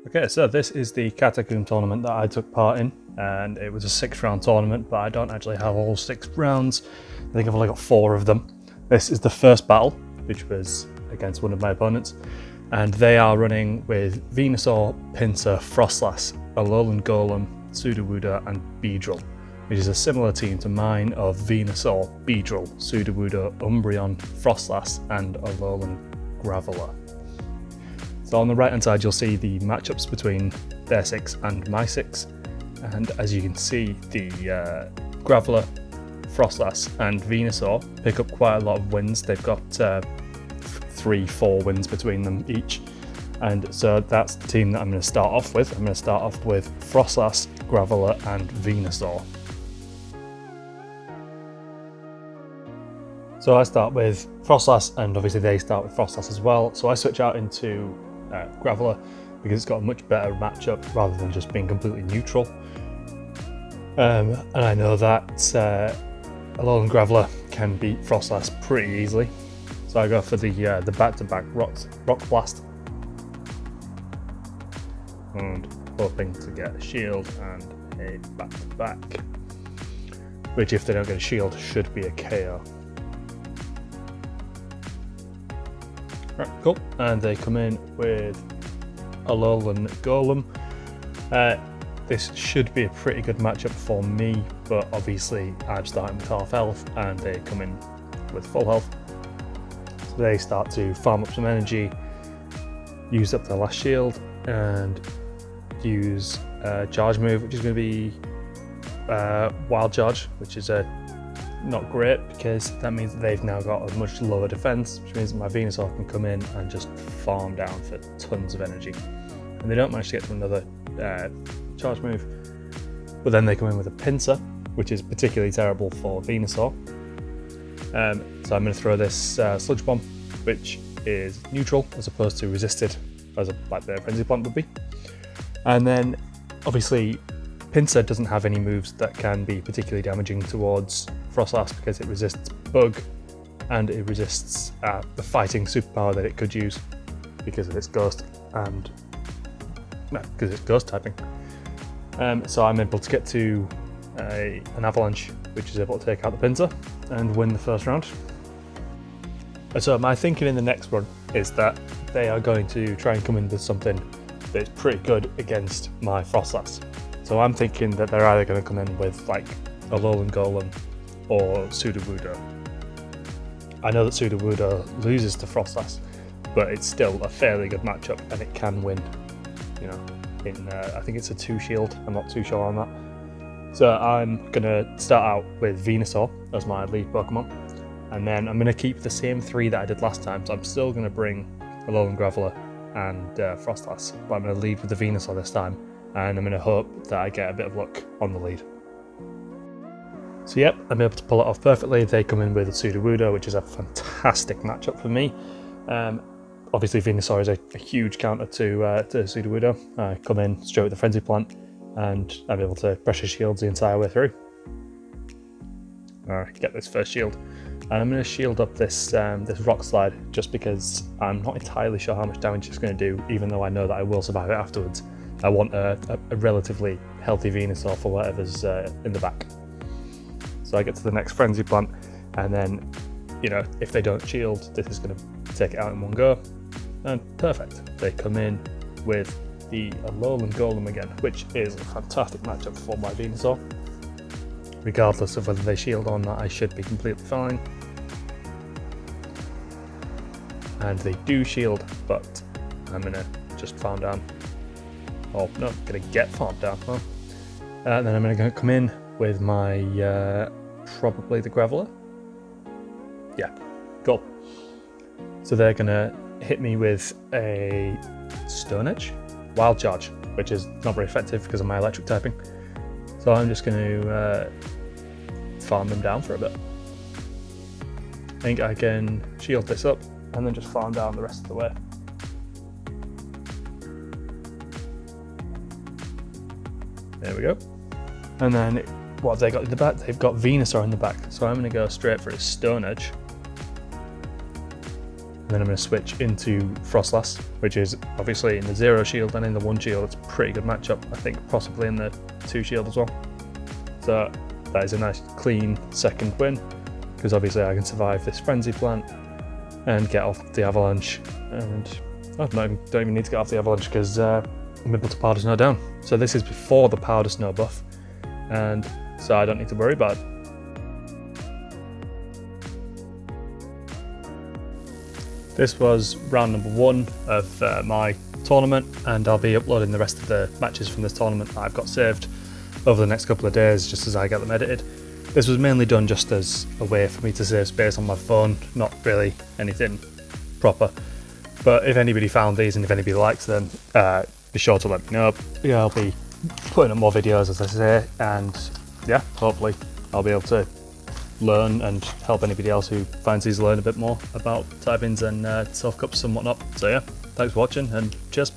Okay, so this is the Catacomb tournament that I took part in, and it was a 6-round tournament, but I don't actually have all 6 rounds. I think I've only got 4 of them. This is the first battle, which was against one of my opponents, and they are running with Venusaur, Pinsir, Frostlass, Alolan Golem, Sudowoodo, and Beedrill, which is a similar team to mine of Venusaur, Beedrill, Sudowoodo, Umbreon, Frostlass, and Alolan Graveler. So on the right hand side you'll see the matchups between their 6 and my 6, and as you can see the Graveler, Frostlass and Venusaur pick up quite a lot of wins. They've got 3-4 wins between them each, and so that's the team that I'm going to start off with. I'm going to start off with Frostlass, Graveler and Venusaur. So I start with Frostlass, and obviously they start with Frostlass as well, so I switch out into Graveler because it's got a much better matchup rather than just being completely neutral. And I know that Alolan Graveler can beat Frostlass pretty easily, so I go for the back-to-back Rock Blast, and hoping to get a shield and a back-to-back, which if they don't get a shield should be a KO. Right, cool, and they come in with Alolan Golem. This should be a pretty good matchup for me, but obviously I'm starting with half health and they come in with full health. So they start to farm up some energy, use up their last shield, and use a charge move, which is going to be Wild Charge, which is not great because that means that they've now got a much lower defense, which means that my Venusaur can come in and just farm down for tons of energy. And they don't manage to get to another charge move, but then they come in with a Pinsir, which is particularly terrible for Venusaur. So I'm going to throw this Sludge Bomb, which is neutral as opposed to resisted, like the Frenzy Plant would be. And then obviously Pinsir doesn't have any moves that can be particularly damaging towards Frostlass because it resists Bug and it resists the fighting superpower that it could use because of its Ghost and because it's Ghost typing. So I'm able to get to an Avalanche, which is able to take out the Pinsir and win the first round. And so my thinking in the next run is that they are going to try and come in with something that's pretty good against my Frostlass. So I'm thinking that they're either going to come in with like Alolan Golem or Sudowoodo. I know that Sudowoodo loses to Frostlass, but it's still a fairly good matchup and it can win. You know, in I think it's a 2 shield. I'm not too sure on that. So I'm gonna start out with Venusaur as my lead Pokemon, and then I'm gonna keep the same 3 that I did last time. So I'm still gonna bring Alolan Graveler and Frostlass, but I'm gonna lead with the Venusaur this time. And I'm going to hope that I get a bit of luck on the lead. So yep, I'm able to pull it off perfectly. They come in with a Sudowoodo, which is a fantastic matchup for me. Obviously Venusaur is a huge counter to Sudowoodo. I come in straight with the Frenzy Plant and I'm able to pressure shields the entire way through. Get this first shield. And I'm going to shield up this Rock Slide just because I'm not entirely sure how much damage it's going to do, even though I know that I will survive it afterwards. I want a relatively healthy Venusaur for whatever's in the back. So I get to the next Frenzy Plant, and then, you know, if they don't shield, this is going to take it out in one go. And perfect. They come in with the Alolan Golem again, which is a fantastic matchup for my Venusaur. Regardless of whether they shield or not, I should be completely fine. And they do shield, but I'm going to just farm down. Oh no, gonna get farmed down. Well, and then I'm gonna come in with my probably the Graveler. Yeah, cool. So they're gonna hit me with a Stone Edge, Wild Charge, which is not very effective because of my electric typing. So I'm just gonna farm them down for a bit. I think I can shield this up and then just farm down the rest of the way. There we go. And then what have they got in the back? They've got Venusaur in the back. So I'm going to go straight for his Stone Edge. And then I'm going to switch into Frostlass, which is obviously in the 0 shield and in the 1 shield. It's a pretty good matchup, I think possibly in the 2 shield as well. So that is a nice clean second win, because obviously I can survive this Frenzy Plant and get off the Avalanche, and I don't even need to get off the Avalanche because I'm able to Powder Snow down. So this is before the Powder Snow buff, and so I don't need to worry about it. This was round number 1 of my tournament, and I'll be uploading the rest of the matches from this tournament that I've got saved over the next couple of days, just as I get them edited. This was mainly done just as a way for me to save space on my phone, not really anything proper. But if anybody found these and if anybody likes them, be sure to let me know. Yeah, I'll be putting up more videos, as I say, and yeah, hopefully I'll be able to learn and help anybody else who fancies learn a bit more about tie-ins and Silph Cups and whatnot. So yeah, thanks for watching and cheers.